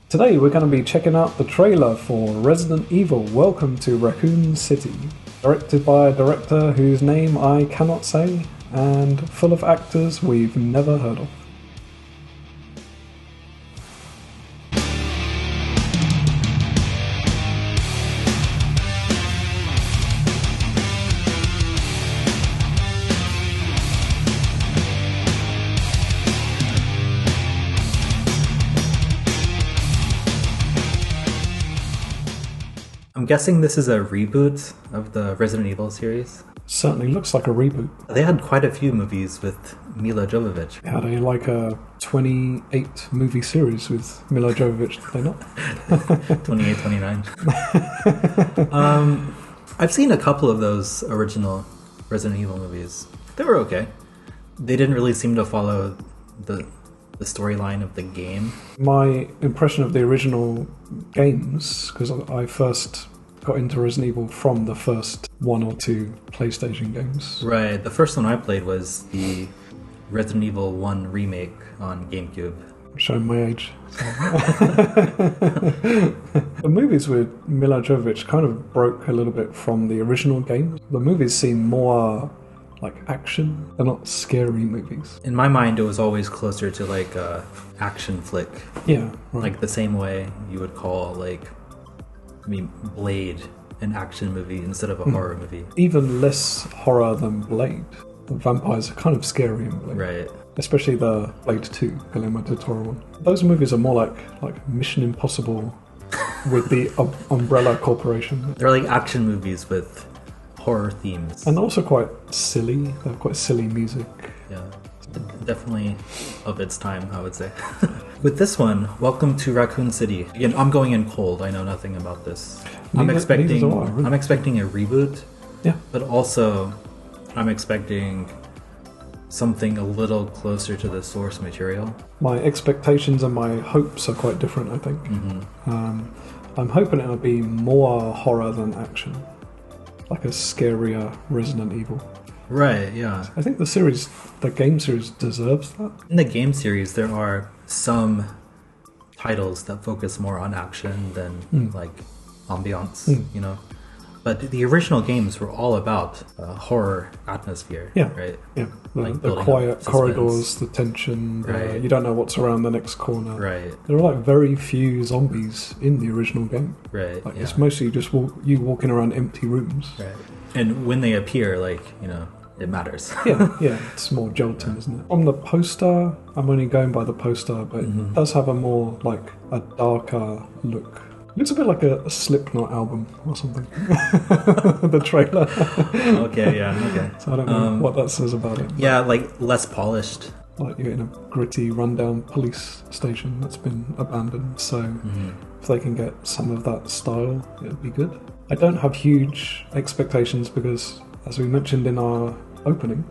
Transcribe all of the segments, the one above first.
Today we're going to be checking out the trailer for Resident Evil Welcome to Raccoon City. Directed by a director whose name I cannot say, and full of actors we've never heard of. I'm guessing this is a reboot of the Resident Evil series. Certainly looks like a reboot. They had quite a few movies with Milla Jovovich. Had a 28 movie series with Milla Jovovich, did they not? 28, 29. I've seen a couple of those original Resident Evil movies. They were okay. They didn't really seem to follow the storyline of the game. My impression of the original games, because I first got into Resident Evil from the first one or two PlayStation games. Right, the first one I played was the Resident Evil 1 remake on GameCube. Showing my age. The movies with Milla Jovovich kind of broke a little bit from the original games. The movies seem more like action. They're not scary movies. In my mind, it was always closer to like a action flick. Yeah, right. Like the same way you would call Blade an action movie instead of a horror movie. Even less horror than Blade. The vampires are kind of scary in Blade. Right. Especially the Blade 2, Guillermo del Toro one. Those movies are more like Mission Impossible with the Umbrella Corporation. They're like action movies with horror themes. And also quite silly. They have quite silly music. Yeah. Definitely of its time, I would say. With this one, Welcome to Raccoon City. Again, I'm going in cold. I know nothing about this. I'm expecting a reboot. Yeah. But also, I'm expecting something a little closer to the source material. My expectations and my hopes are quite different, I think. Mm-hmm. I'm hoping it'll be more horror than action. Like a scarier Resident Evil. Right, yeah. I think the game series deserves that. In the game series, there are some titles that focus more on action than ambiance, you know. But the original games were all about horror atmosphere, right? Yeah, the quiet corridors, the tension, right. You don't know what's around the next corner. Right. There are very few zombies in the original game. Right. It's mostly just you walking around empty rooms. Right. And when they appear, it matters. yeah, it's more jolting, isn't it? On the poster, I'm only going by the poster, but it does have a more a darker look. Looks a bit like a Slipknot album or something. The trailer. Okay. So I don't know what that says about it. Yeah, less polished. Like you're in a gritty, rundown police station that's been abandoned. So if they can get some of that style, it'd be good. I don't have huge expectations because, as we mentioned in our opening,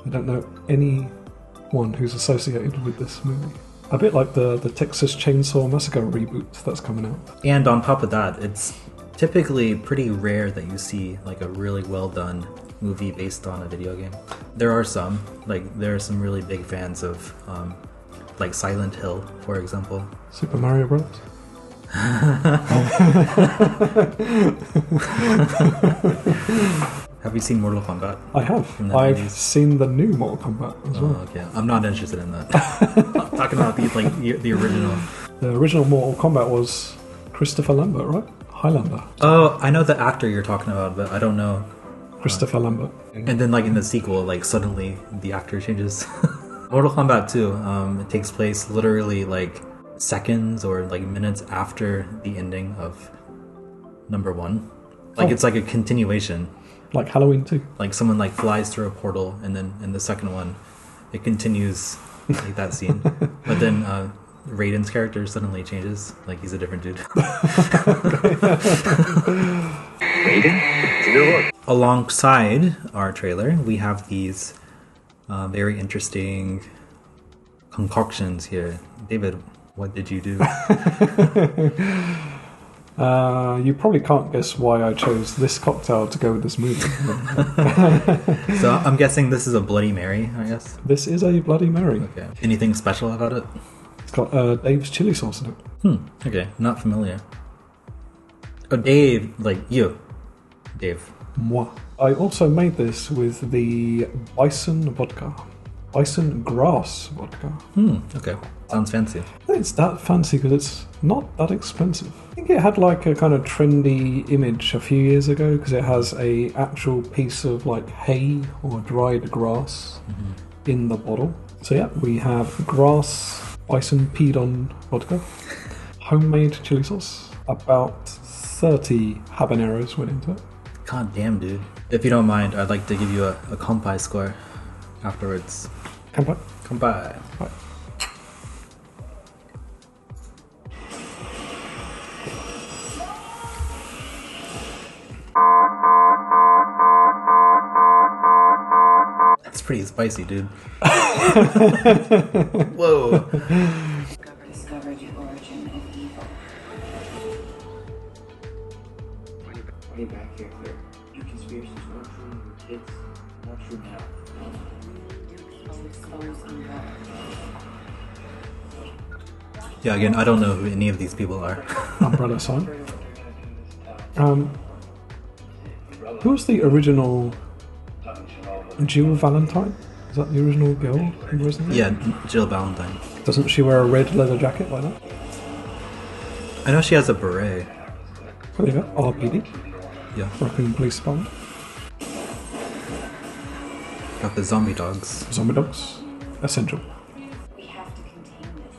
I don't know anyone who's associated with this movie. A bit like the Texas Chainsaw Massacre reboot that's coming out. And on top of that, it's typically pretty rare that you see a really well done movie based on a video game. There are some, there are some really big fans of Silent Hill, for example. Super Mario Bros. Have you seen Mortal Kombat? I have. I've seen the new Mortal Kombat as well. Okay. I'm not interested in that. Talking about the original. The original Mortal Kombat was Christopher Lambert, right? Highlander. Oh, I know the actor you're talking about, but I don't know. Christopher Lambert. And then in the sequel, suddenly the actor changes. Mortal Kombat 2, it takes place literally seconds or minutes after the ending of number 1. It's a continuation. Like Halloween 2. Someone flies through a portal, and then in the second one, it continues that scene. But then Raiden's character suddenly changes. He's a different dude. Raiden? Alongside our trailer, we have these very interesting concoctions here. David, what did you do? You probably can't guess why I chose this cocktail to go with this movie. So I'm guessing this is a Bloody Mary, I guess? This is a Bloody Mary. Okay. Anything special about it? It's got Dave's chili sauce in it. Okay, not familiar. Oh, Dave, like you. Dave. Moi. I also made this with the bison vodka. Bison grass vodka. Okay. Sounds fancy. I think it's that fancy because it's not that expensive. I think it had like a kind of trendy image a few years ago because it has a actual piece of like hay or dried grass in the bottle. So yeah, we have grass bison peed on vodka, homemade chili sauce, about 30 habaneros went into it. God damn, dude. If you don't mind, I'd like to give you a Kanpai score afterwards. Kanpai? Kanpai. Right. That's pretty spicy, dude. Whoa. Discovered the origin of evil. Why are you back here, Claire? Your conspiracy's not true, your kids, not true now. Expose unravel. Yeah, again, I don't know who any of these people are. Umbrella sign. Who's the original Jill Valentine? Is that the original girl in Resident Evil? Yeah, Jill Valentine. Doesn't she wear a red leather jacket like that? I know she has a beret. There you go. RPD. Yeah. Raccoon Police Department. Got the zombie dogs. Zombie dogs. Essential. We have to contain this.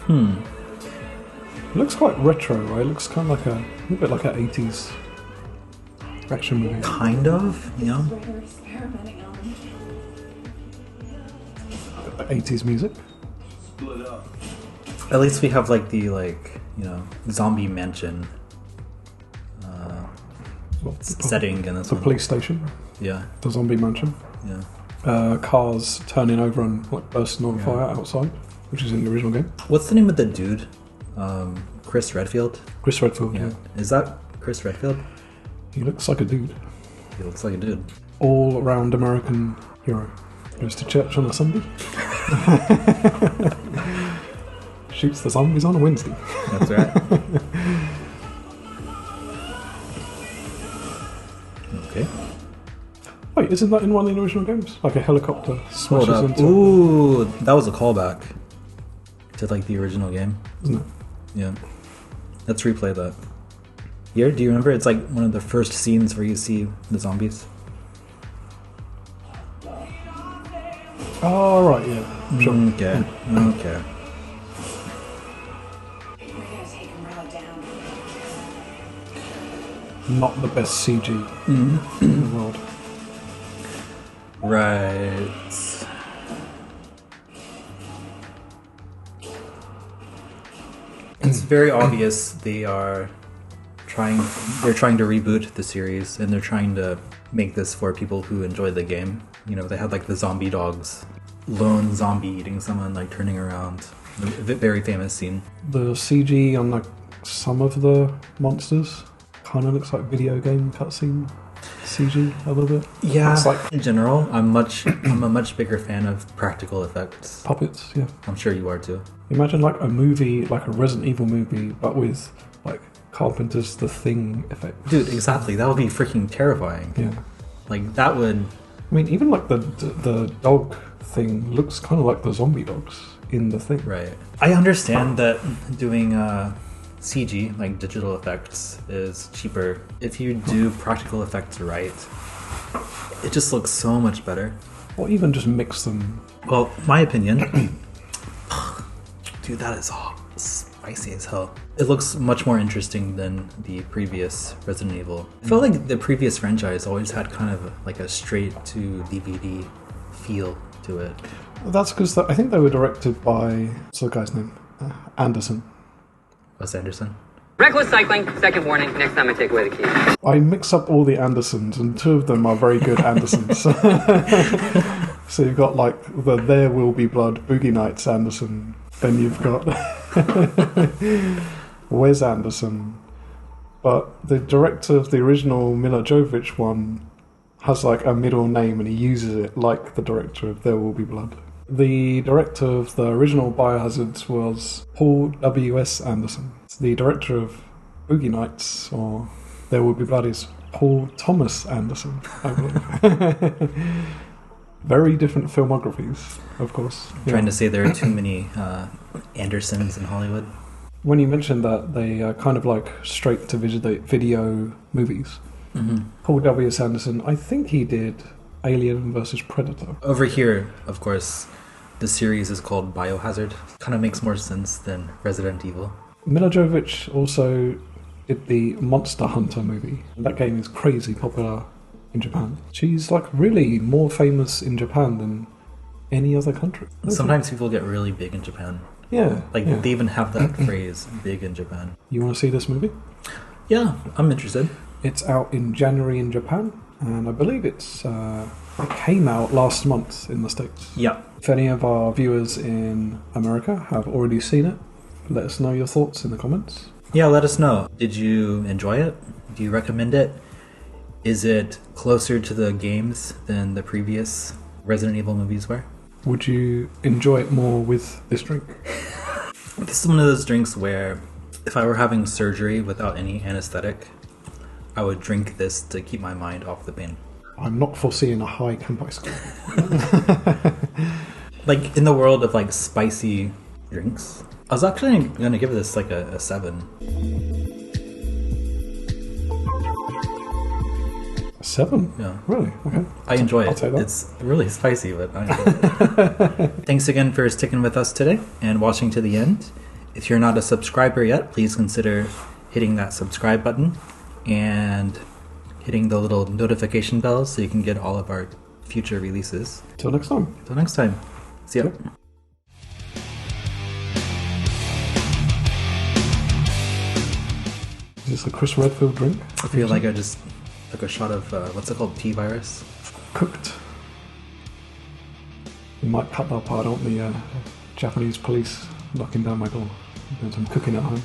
It looks quite retro, right? It looks kind of like a bit like an 80s action movie. Kind of, yeah. We're experimenting on them. The 80s music. Split up. At least we have like the zombie mansion Well, setting in this the one. police station. Yeah, The zombie mansion. yeah. Cars turning over and like bursting on fire outside, which is in the original game. What's the name of the dude? Chris Redfield? Chris Redfield, yeah. Is that Chris Redfield? He looks like a dude. He looks like a dude. All-round American hero. Goes to church on a Sunday. Shoots the zombies on a Wednesday. That's right. Okay. Wait, isn't that in one of the original games? Like a helicopter Hold smashes up. into... Ooh, that was a callback to like the original game. Isn't it? Yeah. Let's replay that. Here, do you remember? It's like one of the first scenes where you see the zombies. Oh, right, yeah. Sure. Okay. Okay. We're gonna take them right down. Not the best CG in the world. Right. It's very obvious they're trying to reboot the series, and they're trying to make this for people who enjoy the game. You know, they had like the zombie dogs, lone zombie eating someone, like turning around. A very famous scene. The CG on like some of the monsters kind of looks like video game cutscene CG a little bit. Yeah, It's like in general, I'm a much bigger fan of practical effects. puppets, yeah. I'm sure you are too. Imagine like a movie, like a Resident Evil movie, but with like Carpenter's The Thing effect. Dude, exactly. That would be freaking terrifying. Yeah. Like that would. I mean, even like the dog thing looks kind of like the zombie dogs in The Thing. Right. I understand that doing CG, like digital effects, is cheaper. If you do practical effects right, it just looks so much better. Or even just mix them. Well, my opinion. Dude, that is spicy as hell. It looks much more interesting than the previous Resident Evil. I felt like the previous franchise always had kind of like a straight to DVD feel to it. That's because I think they were directed by, what's the guy's name? Anderson. Wes Anderson. Reckless cycling, second warning, next time I take away the key. I mix up all the Andersons, and two of them are very good Andersons. So you've got like the There Will Be Blood, Boogie Nights Anderson. Then you've got Wes Anderson. But the director of the original Milla Jovovich one has like a middle name and he uses it like the director of There Will Be Blood. The director of the original Biohazard was Paul W.S. Anderson. The director of Boogie Nights, or There Will Be Blood, is Paul Thomas Anderson, I believe. Very different filmographies, of course. I'm trying to say there are too many Andersons in Hollywood. When you mentioned that they are kind of like straight-to-video movies, Paul W.S. Anderson, I think he did Alien vs. Predator. Over here, of course, the series is called Biohazard. Kind of makes more sense than Resident Evil. Milla Jovovich also did the Monster Hunter movie. That game is crazy popular in Japan. She's like really more famous in Japan than any other country. Sometimes people get really big in Japan. Yeah. Like they even have that phrase, big in Japan. You want to see this movie? Yeah, I'm interested. It's out in January in Japan, and I believe it came out last month in the States. Yeah. If any of our viewers in America have already seen it, let us know your thoughts in the comments. Yeah, let us know. Did you enjoy it? Do you recommend it? Is it closer to the games than the previous Resident Evil movies were? Would you enjoy it more with this drink? This is one of those drinks where if I were having surgery without any anesthetic, I would drink this to keep my mind off the pain. I'm not foreseeing a high Kanpai score. Like in the world of like spicy drinks, I was actually going to give this like a 7. 7? Yeah. Really? Okay. I enjoy it. I'll take that. It's really spicy, but I enjoy it. Thanks again for sticking with us today and watching to the end. If you're not a subscriber yet, please consider hitting that subscribe button and hitting the little notification bell so you can get all of our future releases. Till next time. Till next time. See ya. Is this a Chris Redfield drink? I feel like I just took a shot of, what's it called, T-virus? Cooked. You might cut that part on the Japanese police knocking down my door. Doing some cooking at home.